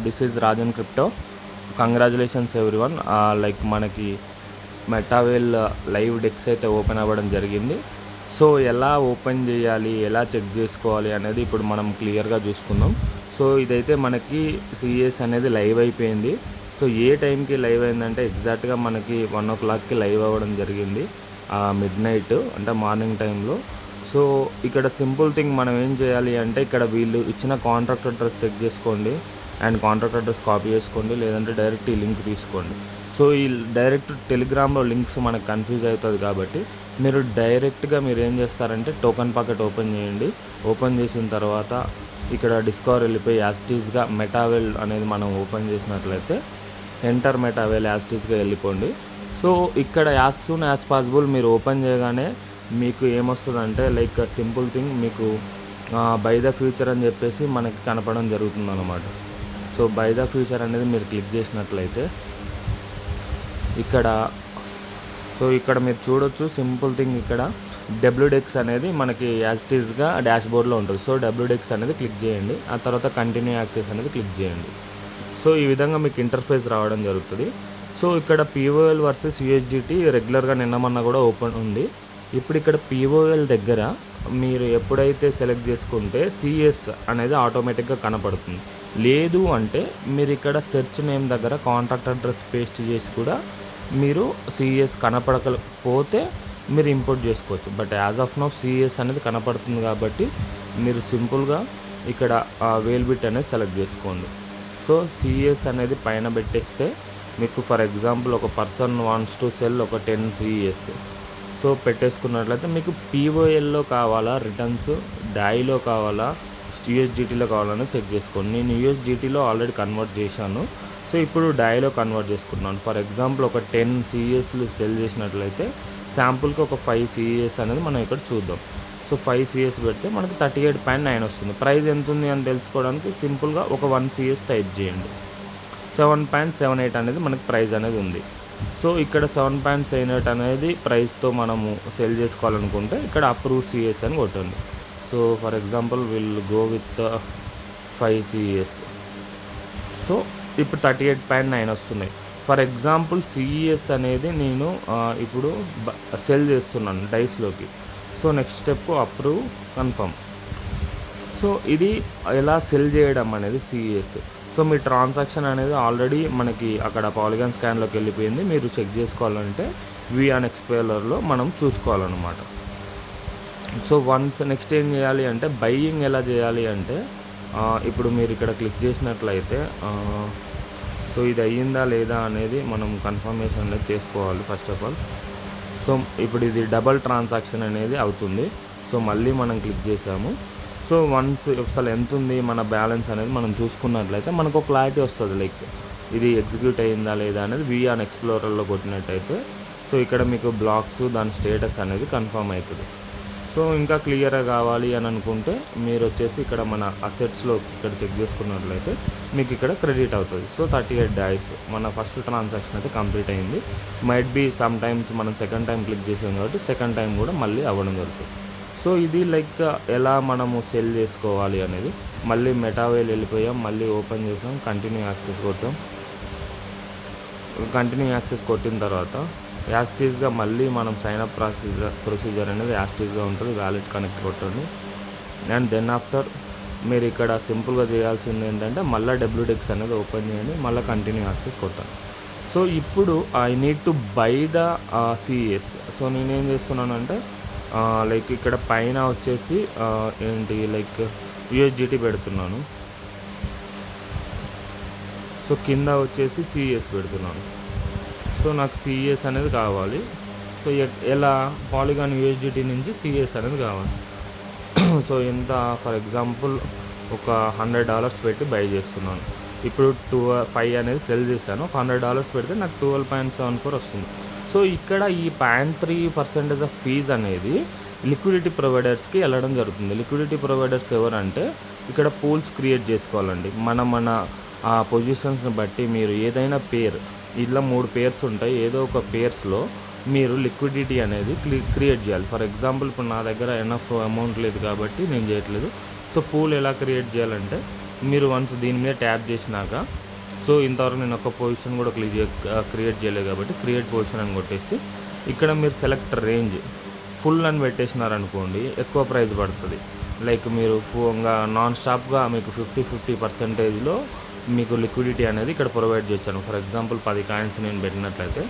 This is Rajan crypto. Congratulations everyone. Like మనకి మెటావేల్ live dex అయితే open అవ్వడం జరిగింది. సో ఎలా ఓపెన్ చేయాలి, ఎలా చెక్ చేసుకోవాలి అనేది ఇప్పుడు మనం క్లియర్గా చూసుకుందాం. సో ఇదైతే మనకి సిఎస్ అనేది లైవ్ అయిపోయింది. సో ఏ టైంకి లైవ్ అయిందంటే ఎగ్జాక్ట్గా మనకి 1 o'clockకి లైవ్ అవ్వడం జరిగింది, మిడ్ నైట్ అంటే మార్నింగ్ టైంలో. సో ఇక్కడ సింపుల్ థింగ్ మనం ఏం చేయాలి అంటే ఇక్కడ వీళ్ళు ఇచ్చిన కాంట్రాక్ట్ అడ్రస్ చెక్ చేసుకోండి అండ్ కాంట్రాక్ట్ అడ్రస్ కాపీ చేసుకోండి, లేదంటే డైరెక్ట్ ఈ లింక్ తీసుకోండి. సో ఈ డైరెక్ట్ టెలిగ్రామ్లో లింక్స్ మనకు కన్ఫ్యూజ్ అవుతుంది కాబట్టి మీరు డైరెక్ట్గా మీరు ఏం చేస్తారంటే టోకెన్ పాకెట్ ఓపెన్ చేయండి. ఓపెన్ చేసిన తర్వాత ఇక్కడ డిస్కవర్ వెళ్ళిపోయి యాస్టీస్గా మెటావేల్ అనేది మనం ఓపెన్ చేసినట్లయితే ఎంటర్ మెటావేల్ యాస్టీస్గా వెళ్ళిపోండి. సో ఇక్కడ యాజ్ సూన్ యాజ్ పాసిబుల్ మీరు ఓపెన్ చేయగానే మీకు ఏమొస్తుందంటే లైక్ సింపుల్ థింగ్ మీకు బై ద ఫ్యూచర్ అని చెప్పేసి మనకి కనపడడం జరుగుతుంది అన్నమాట. సో బై ద ఫ్యూచర్ అనేది మీరు క్లిక్ చేసినట్లయితే ఇక్కడ మీరు చూడొచ్చు సింపుల్ థింగ్ ఇక్కడ డబ్ల్యూడెక్స్ అనేది మనకి యాజ్ ఇట్ ఈస్గా డాష్ బోర్డ్లో ఉంటుంది. సో డబ్ల్యూడెక్స్ అనేది క్లిక్ చేయండి, ఆ తర్వాత కంటిన్యూ యాక్సెస్ అనేది క్లిక్ చేయండి. సో ఈ విధంగా మీకు ఇంటర్ఫేస్ రావడం జరుగుతుంది. సో ఇక్కడ పిఓఎల్ వర్సెస్ యూఎస్డిటీ రెగ్యులర్గా నిన్నమన్నా కూడా ఓపెన్ ఉంది. ఇప్పుడు ఇక్కడ పిఓఎల్ దగ్గర మీరు ఎప్పుడైతే సెలెక్ట్ చేసుకుంటే సిఎస్ అనేది ఆటోమేటిక్గా కనపడుతుంది. లేదు అంటే మీరు ఇక్కడ సెర్చ్ నేమ్ దగ్గర కాంట్రాక్ట్ అడ్రస్ పేస్ట్ చేసి కూడా మీరు సిఎస్ కనపడకపోతే మీరు ఇంపోర్ట్ చేసుకోవచ్చు. But as of now CS అనేది కనపడుతుంది కాబట్టి మీరు సింపుల్గా ఇక్కడ వేల్ బిట్ అనేది సెలెక్ట్ చేసుకోండి. సో సిఎస్ అనేది పైన పెట్టేస్తే మీకు ఫర్ ఎగ్జాంపుల్ ఒక పర్సన్ వాంట్స్ టు సెల్ ఒక 10 సిఎస్. సో పెట్టేసుకున్నట్లయితే మీకు పిఓఎల్లో కావాలా, రిటర్న్స్ డైలో కావాలా, యూఎస్డిటీలో కావాలని చెక్ చేసుకోండి. నేను యూఎస్డిటీలో ఆల్రెడీ కన్వర్ట్ చేశాను. సో ఇప్పుడు డైలో కన్వర్ట్ చేసుకుంటున్నాను. ఫర్ ఎగ్జాంపుల్ ఒక 10 సిఎస్లు సెల్ చేసినట్లయితే శాంపుల్కి ఒక 5 సిఎస్ అనేది మనం ఇక్కడ చూద్దాం. సో 5 సిఎస్ పెడితే మనకి 38.9 వస్తుంది. ప్రైస్ ఎంత ఉంది అని తెలుసుకోవడానికి సింపుల్గా ఒక 1 సిఎస్ టైప్ చేయండి. 7.78 అనేది మనకి ప్రైస్ అనేది ఉంది. సో ఇక్కడ 7.78 అనేది ప్రైస్తో మనము సెల్ చేసుకోవాలనుకుంటే ఇక్కడ అప్రూవ్ సిఎస్ అని కొట్టండి. So for example will go with 5 CS. So ఇప్పుడు 38.9 వస్తున్నాయి. ఫర్ ఎగ్జాంపుల్ సిఎస్ అనేది నేను ఇప్పుడు సెల్ చేస్తున్నాను డైస్లోకి. So next step approve confirm. So ఇది ఎలా సెల్ చేయడం అనేది సిఎస్. సో మీ ట్రాన్సాక్షన్ అనేది ఆల్రెడీ మనకి అక్కడ పాలిగాన్ స్కాన్లోకి వెళ్ళిపోయింది. మీరు చెక్ చేసుకోవాలంటే విఆన్ ఎక్స్ప్లోరర్లో మనం చూసుకోవాలన్నమాట. సో వన్స్ నెక్స్ట్ ఏం చేయాలి అంటే బయ్యింగ్ ఎలా చేయాలి అంటే ఇప్పుడు మీరు ఇక్కడ క్లిక్ చేసినట్లయితే సో ఇది అయ్యిందా లేదా అనేది మనం కన్ఫర్మేషన్ అనేది చేసుకోవాలి ఫస్ట్ ఆఫ్ ఆల్. సో ఇప్పుడు ఇది డబల్ ట్రాన్సాక్షన్ అనేది అవుతుంది. సో మళ్ళీ మనం క్లిక్ చేసాము. సో వన్స్ ఒకసారి ఎంత ఉంది మన బ్యాలెన్స్ అనేది మనం చూసుకున్నట్లయితే మనకు ఒక క్లారిటీ వస్తుంది, లైక్ ఇది ఎగ్జిక్యూట్ అయ్యిందా లేదా అనేది విఆన్ ఎక్స్ప్లోరర్లో కొట్టినట్టయితే. సో ఇక్కడ మీకు బ్లాక్స్ దాని స్టేటస్ అనేది కన్ఫర్మ్ అవుతుంది. సో ఇంకా క్లియర్గా కావాలి అని అనుకుంటే మీరు వచ్చేసి ఇక్కడ మన అసెట్స్లో ఇక్కడ చెక్ చేసుకున్నట్లయితే మీకు ఇక్కడ క్రెడిట్ అవుతుంది. సో 38 డైస్ మన ఫస్ట్ ట్రాన్సాక్షన్ అయితే కంప్లీట్ అయింది. మైట్ బీ సమ్ టైమ్స్ మనం సెకండ్ టైం క్లిక్ చేసాం కాబట్టి సెకండ్ టైం కూడా మళ్ళీ అవ్వడం జరుగుతుంది. సో ఇది లైక్ ఎలా మనము సెల్ చేసుకోవాలి అనేది. మళ్ళీ మెటావేల్ వెళ్ళిపోయాం, మళ్ళీ ఓపెన్ చేసాం, కంటిన్యూ యాక్సెస్ కొట్టాం. కంటిన్యూ యాక్సెస్ కొట్టిన తర్వాత యాస్టీస్గా మళ్ళీ మనం సైన్అప్ ప్రొసీజర్ అనేది యాస్టీస్గా ఉంటుంది. వ్యాలెట్ కనెక్ట్ కొట్టండి అండ్ దెన్ ఆఫ్టర్ మీరు ఇక్కడ సింపుల్గా చేయాల్సింది ఏంటంటే మళ్ళీ డబ్ల్యూడెక్స్ అనేది ఓపెన్ చేయండి, మళ్ళీ కంటిన్యూ యాక్సెస్ కొట్టాలి. సో ఇప్పుడు I need to buy the CS. So నేనేం చేస్తున్నానంటే లైక్ ఇక్కడ పైన వచ్చేసి ఏంటి లైక్ యూఎస్డిటీ పెడుతున్నాను. సో కింద వచ్చేసి సిఎస్ పెడుతున్నాను. సో నాకు సిఎస్ అనేది కావాలి. సో ఎలా పాలిగాన్ యూఎస్డిటీ నుంచి సిఎస్ అనేది కావాలి. సో ఎంత ఫర్ ఎగ్జాంపుల్ ఒక $100 పెట్టి బై చేస్తున్నాను. ఇప్పుడు 5 అనేది సెల్ చేశాను. $100 పెడితే నాకు 12.74 వస్తుంది. సో ఇక్కడ ఈ 0.3% ఆఫ్ ఫీజ్ అనేది లిక్విడిటీ ప్రొవైడర్స్కి వెళ్ళడం జరుగుతుంది. లిక్విడిటీ ప్రొవైడర్స్ ఎవరంటే ఇక్కడ పూల్స్ క్రియేట్ చేసుకోవాలండి. మన పొజిషన్స్ని బట్టి మీరు ఏదైనా పేర్, ఇలా 3 పేర్స్ ఉంటాయి, ఏదో ఒక పేర్స్లో మీరు లిక్విడిటీ అనేది క్రియేట్ చేయాలి. ఫర్ ఎగ్జాంపుల్ ఇప్పుడు నా దగ్గర ఎనఫ్ అమౌంట్ లేదు కాబట్టి నేను చేయట్లేదు. సో పూల్ ఎలా క్రియేట్ చేయాలంటే మీరు వన్స్ దీని మీద ట్యాప్ చేసినాక, సో ఇంతవరకు నేను ఒక పొజిషన్ కూడా క్రియేట్ చేయలేదు కాబట్టి క్రియేట్ పొజిషన్ అని కొట్టేసి ఇక్కడ మీరు సెలెక్ట్ రేంజ్ ఫుల్ అని పెట్టేసినారనుకోండి ఎక్కువ ప్రైస్ పడుతుంది. లైక్ మీరు నాన్ స్టాప్గా మీకు 50% మీకు లిక్విడిటీ అనేది ఇక్కడ ప్రొవైడ్ చేశాను. ఫర్ ఎగ్జాంపుల్ 10 కాయిన్స్ నేను పెట్టినట్లయితే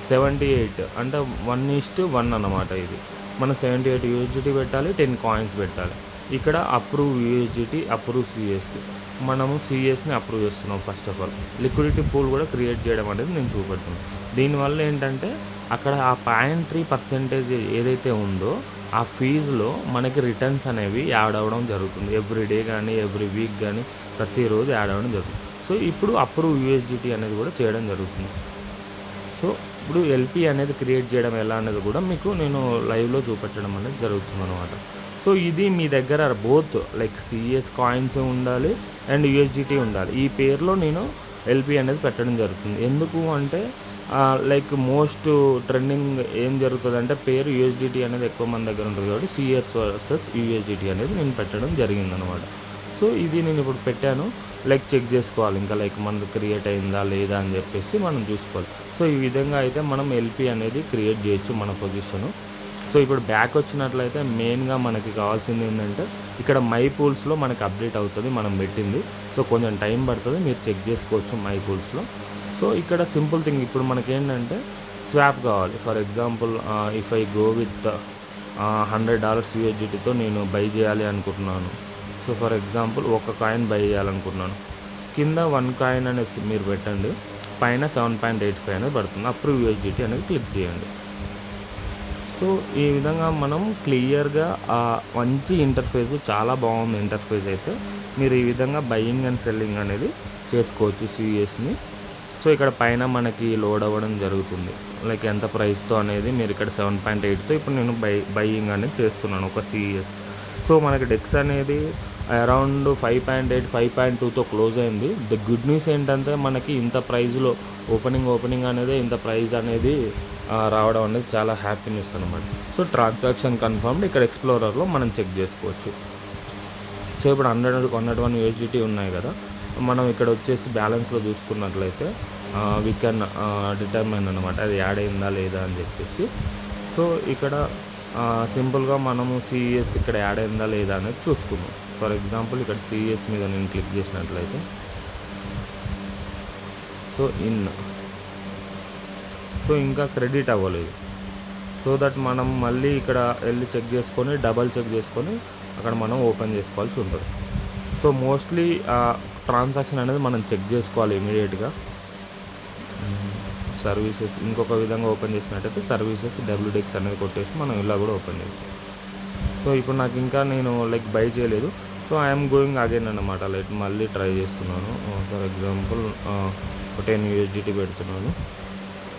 78 అంటే 1:1 అన్నమాట. ఇది మనం 78 USDT పెట్టాలి, 10 కాయిన్స్ పెట్టాలి. ఇక్కడ అప్రూవ్ USDT, అప్రూవ్ CS. మనము సిఎస్ని అప్రూవ్ చేస్తున్నాం. First of all liquidity pool కూడా క్రియేట్ చేయడం అనేది నేను చూపెడుతున్నాను. దీనివల్ల ఏంటంటే అక్కడ ఆ 0.3% ఏదైతే ఉందో ఆ ఫీజులో మనకి రిటర్న్స్ అనేవి యాడ్ అవ్వడం జరుగుతుంది. ఎవ్రీ డే కానీ ఎవ్రీ వీక్ కానీ ప్రతిరోజు యాడ్ అవ్వడం జరుగుతుంది. సో ఇప్పుడు అప్రూవ్ USDT అనేది కూడా చేయడం జరుగుతుంది. సో ఇప్పుడు ఎల్పి అనేది క్రియేట్ చేయడం ఎలా అనేది కూడా మీకు నేను లైవ్లో చూపెట్టడం అనేది జరుగుతుంది అనమాట. సో ఇది మీ దగ్గర బోత్ లైక్ సిఎస్ కాయిన్స్ ఉండాలి అండ్ USDT ఉండాలి. ఈ పేరులో నేను ఎల్పి అనేది పెట్టడం జరుగుతుంది. ఎందుకు అంటే లైక్ మోస్ట్ ట్రెండింగ్ ఏం జరుగుతుంది అంటే పేరు USDT అనేది ఎక్కువ మంది దగ్గర ఉంటుంది కాబట్టి సిఎస్ వర్సెస్ USDT అనేది నేను పెట్టడం జరిగిందనమాట. సో ఇది నేను ఇప్పుడు పెట్టాను. లైక్ చెక్ చేసుకోవాలి ఇంకా లైక్ మనది క్రియేట్ అయిందా లేదా అని చెప్పేసి మనం చూసుకోవాలి. సో ఈ విధంగా అయితే మనం ఎల్పి అనేది క్రియేట్ చేయొచ్చు మన పొజిషను. సో ఇప్పుడు బ్యాక్ వచ్చినట్లయితే మెయిన్గా మనకి కావాల్సింది ఏంటంటే ఇక్కడ మై పూల్స్లో మనకి అప్డేట్ అవుతుంది మనం పెట్టింది. సో కొంచెం టైం పడుతుంది, మీరు చెక్ చేసుకోవచ్చు మై పూల్స్లో. సో ఇక్కడ సింపుల్ థింగ్ ఇప్పుడు మనకి ఏంటంటే స్వాప్ కావాలి. For example if I go with $100 USDTతో నేను బై చేయాలి అనుకుంటున్నాను. సో ఫర్ ఎగ్జాంపుల్ ఒక కాయిన్ బై చేయాలనుకుంటున్నాను. కింద 1 కాయిన్ అనేసి మీరు పెట్టండి, పైన 7.85 అనేది పడుతుంది. అప్రూవ్ USDT అనేది క్లిక్ చేయండి. సో ఈ విధంగా మనం క్లియర్గా మంచి ఇంటర్ఫేస్, చాలా బాగుంది ఇంటర్ఫేస్ అయితే. మీరు ఈ విధంగా బయింగ్ అండ్ సెల్లింగ్ అనేది చేసుకోవచ్చు సిఎస్ని. సో ఇక్కడ పైన మనకి లోడ్ అవ్వడం జరుగుతుంది లైక్ ఎంత ప్రైస్తో అనేది. మీరు ఇక్కడ 7.8తో ఇప్పుడు నేను బయింగ్ అనేది చేస్తున్నాను ఒక సిఎస్. సో మనకి డెక్స్ అనేది అరౌండ్ 5.8, 5.2తో క్లోజ్ అయింది. ద గుడ్ న్యూస్ ఏంటంటే మనకి ఇంత ప్రైజ్లో ఓపెనింగ్ అనేది ఇంత ప్రైజ్ అనేది రావడం అనేది చాలా హ్యాపీ న్యూస్ అనమాట. సో ట్రాన్సాక్షన్ కన్ఫర్మ్డ్ ఇక్కడ ఎక్స్ప్లోరర్లో మనం చెక్ చేసుకోవచ్చు. సో ఇప్పుడు 101 USDT ఉన్నాయి కదా, మనం ఇక్కడ వచ్చేసి బ్యాలెన్స్లో చూసుకున్నట్లయితే వీ కెన్ డిటర్మైన్ అనమాట అది యాడ్ అయిందా లేదా అని చెప్పేసి. సో ఇక్కడ సింపుల్గా మనము సిఎస్ ఇక్కడ యాడ్ అయిందా లేదా అనేది చూసుకుందాం. ఫర్ ఎగ్జాంపుల్ ఇక్కడ సిఎస్ మీద నేను క్లిక్ చేసినట్లయితే సో ఇంకా క్రెడిట్ అవ్వలేదు. సో దట్ మనం మళ్ళీ ఇక్కడ వెళ్ళి చెక్ చేసుకొని డబల్ చెక్ చేసుకొని అక్కడ మనం ఓపెన్ చేసుకోవాల్సి ఉంటుంది. సో మోస్ట్లీ ట్రాన్సాక్షన్ అనేది మనం చెక్ చేసుకోవాలి ఇమీడియట్గా. సర్వీసెస్ ఇంకొక విధంగా ఓపెన్ చేసినట్టయితే సర్వీసెస్ WDEX అనేది కొట్టేసి మనం ఇలా కూడా ఓపెన్ చేయొచ్చు. సో ఇప్పుడు నాకు ఇంకా నేను లైక్ బై చేయలేదు. సో ఐఎమ్ గోయింగ్ అగైన్ అన్నమాట. లైక్ మళ్ళీ ట్రై చేస్తున్నాను. ఫర్ ఎగ్జాంపుల్ 10 USDT పెడుతున్నాను,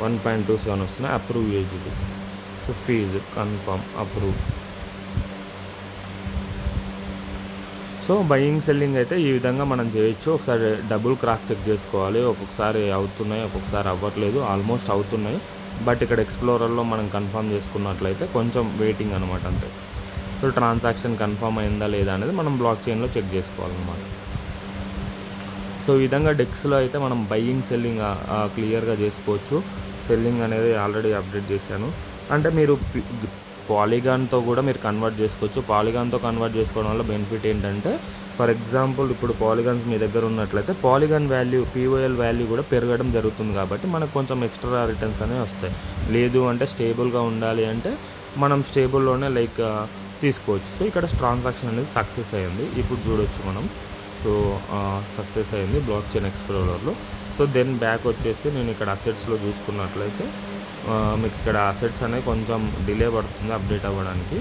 1.27 వస్తున్నాయి. Approve USDT. So fee confirm approve. So buying selling అయితే ఈ విధంగా మనం చేయొచ్చు. ఒకసారి డబుల్ క్రాస్ చెక్ చేసుకోవాలి. ఒక్కొక్కసారి అవుతున్నాయి, ఒక్కొక్కసారి అవ్వట్లేదు. ఆల్మోస్ట్ అవుతున్నాయి, బట్ ఇక్కడ ఎక్స్ప్లోరర్లో మనం కన్ఫర్మ్ చేసుకున్నట్లయితే కొంచెం వెయిటింగ్ అనమాట అంతే. సో ట్రాన్సాక్షన్ కన్ఫర్మ్ అయిందా లేదా అనేది మనం బ్లాక్ చైన్లో చెక్ చేసుకోవాలన్నమాట. సో ఈ విధంగా డెక్స్లో అయితే మనం బయింగ్ సెల్లింగ్ క్లియర్గా చేసుకోవచ్చు. సెల్లింగ్ అనేది ఆల్రెడీ అప్డేట్ చేశాను. అంటే మీరు పాలిగాన్తో కూడా మీరు కన్వర్ట్ చేసుకోవచ్చు. పాలిగాన్తో కన్వర్ట్ చేసుకోవడం వల్ల బెనిఫిట్ ఏంటంటే ఫర్ ఎగ్జాంపుల్ ఇప్పుడు పాలిగాన్స్ మీ దగ్గర ఉన్నట్లయితే పాలిగాన్ వాల్యూ POL వాల్యూ కూడా పెరగడం జరుగుతుంది కాబట్టి మనకు కొంచెం ఎక్స్ట్రా రిటర్న్స్ అనేవి వస్తాయి. లేదు అంటే స్టేబుల్గా ఉండాలి అంటే మనం స్టేబుల్లోనే లైక్ తీసుకోవచ్చు. సో ఇక్కడ ట్రాన్సాక్షన్ అనేది సక్సెస్ అయ్యింది. ఇప్పుడు చూడొచ్చు మనం. సో సక్సెస్ అయ్యింది బ్లాక్ చైన్ ఎక్స్ప్లోరర్లో. సో దెన్ బ్యాక్ వచ్చేసి నేను ఇక్కడ అసెట్స్లో చూసుకున్నట్లయితే మీకు ఇక్కడ అసెట్స్ అనేవి కొంచెం డిలే పడుతుంది అప్డేట్ అవ్వడానికి.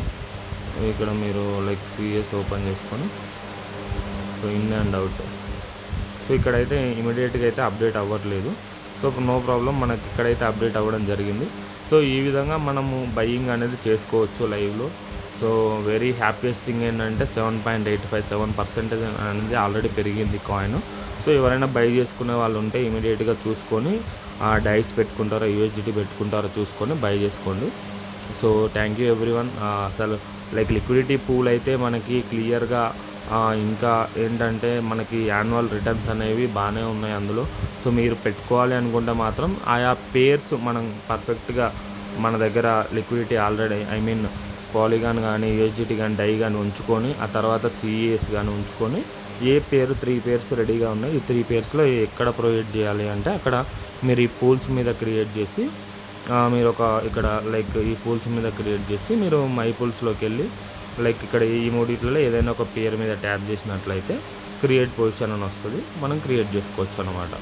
ఇక్కడ మీరు లైక్ సిఎస్ ఓపెన్ చేసుకొని so in and out. So ఇక్కడైతే ఇమీడియట్గా అయితే అప్డేట్ అవ్వట్లేదు. సో నో ప్రాబ్లం, మనకి ఇక్కడైతే అప్డేట్ అవ్వడం జరిగింది. సో ఈ విధంగా మనము బయింగ్ అనేది చేసుకోవచ్చు లైవ్లో. సో వెరీ హ్యాపీయెస్ట్ థింగ్ ఏంటంటే 7.85% అనేది ఆల్రెడీ పెరిగింది కాయిన్. సో ఎవరైనా బై చేసుకునే వాళ్ళు ఉంటే ఇమీడియట్గా చూసుకొని డైస్ పెట్టుకుంటారో USDT పెట్టుకుంటారో చూసుకొని బై చేసుకోండి. So thank you everyone. అసలు లైక్ లిక్విడిటీ పూల్ అయితే మనకి క్లియర్గా ఇంకా ఏంటంటే మనకి యాన్యువల్ రిటర్న్స్ అనేవి బాగానే ఉన్నాయి అందులో. సో మీరు పెట్టుకోవాలి అనుకుంటే మాత్రం ఆయా పేర్స్ మనం పర్ఫెక్ట్‌గా మన దగ్గర లిక్విడిటీ ఆల్రెడీ పాలిగాన్ గానీ, యూఎస్‌డిటీ గానీ, డై గానీ ఉంచుకొని, ఆ తర్వాత సీఈఎస్ గానీ ఉంచుకొని, ఏ పేరు 3 పేర్స్ రెడీగా ఉన్నాయి. ఈ 3 పేర్స్‌లో ఎక్కడ ప్రొవైడ్ చేయాలి అంటే అక్కడ మీరు ఈ పూల్స్ మీద క్రియేట్ చేసి మీరొక ఇక్కడ లైక్ ఈ పూల్స్ మీద క్రియేట్ చేసి మీరు మై పూల్స్‌లోకెళ్ళి లైక్ ఇక్కడ ఈ మూడిట్లలో ఏదైనా ఒక పేరు మీద ట్యాప్ చేసినట్లయితే క్రియేట్ పొజిషన్ అని వస్తుంది. మనం క్రియేట్ చేసుకోవచ్చు అనమాట.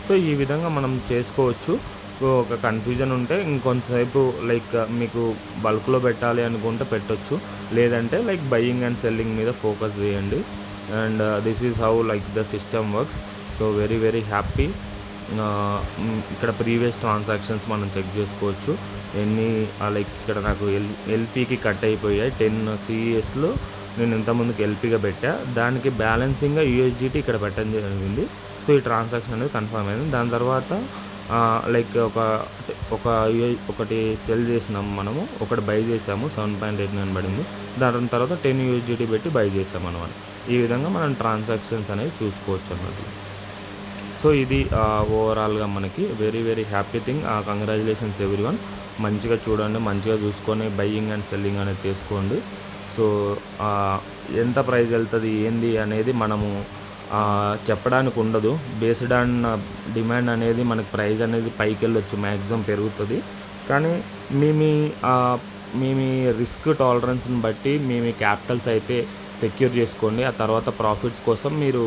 సో ఈ విధంగా మనం చేసుకోవచ్చు. సో ఒక కన్ఫ్యూజన్ ఉంటే ఇంకొంతసేపు లైక్ మీకు బల్క్‌లో పెట్టాలి అనుకుంటే పెట్టొచ్చు. లేదంటే లైక్ బయింగ్ అండ్ సెల్లింగ్ మీద ఫోకస్ చేయండి. And this is how like the system works. So very very happy. ఇక్కడ ప్రీవియస్ ట్రాన్సాక్షన్స్ మనం చెక్ చేసుకోవచ్చు. ఎన్ని లైక్ ఇక్కడ నాకు ఎల్పీకి కట్ అయిపోయాయి 10 సిఈఎస్లో. నేను ఇంతకుముందుకు ఎల్పీగా పెట్టా. దానికి బ్యాలెన్సింగ్గా యూఎస్డిటీ ఇక్కడ పెట్టడం జరిగింది. సో ఈ ట్రాన్సాక్షన్ అనేది కన్ఫర్మ్ అయింది. దాని తర్వాత లైక్ ఒకటి సెల్ చేసినాము మనము, ఒకటి బై చేసాము 7.89 పడింది. దాని తర్వాత 10 యూఎస్డిటీ పెట్టి బై చేసాము అనమాట. ఈ విధంగా మనం ట్రాన్సాక్షన్స్ అనేవి చూసుకోవచ్చు అన్నమాట. సో ఇది ఓవరాల్గా మనకి very very happy thing. Congratulations everyone. మంచిగా చూడండి, మంచిగా చూసుకొని బయ్యింగ్ అండ్ సెల్లింగ్ అనేది చేసుకోండి. సో ఎంత ప్రైస్ వెళ్తుంది ఏంది అనేది మనము చెప్పడానికి ఉండదు. బేస్డ్ ఆన్ డిమాండ్ అనేది మనకి ప్రైస్ అనేది పైకి వెళ్ళొచ్చు, మ్యాక్సిమం పెరుగుతుంది. కానీ మీ రిస్క్ టాలరెన్స్ని బట్టి మీ క్యాపిటల్స్ అయితే సెక్యూర్ చేసుకోండి. ఆ తర్వాత ప్రాఫిట్స్ కోసం మీరు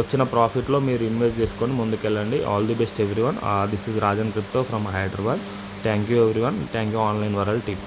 వచ్చిన ప్రాఫిట్లో మీరు ఇన్వెస్ట్ చేసుకొని ముందుకెళ్ళండి. All the best everyone. This is Rajan crypto from Hyderabad. Thank you everyone. Thank you online world team.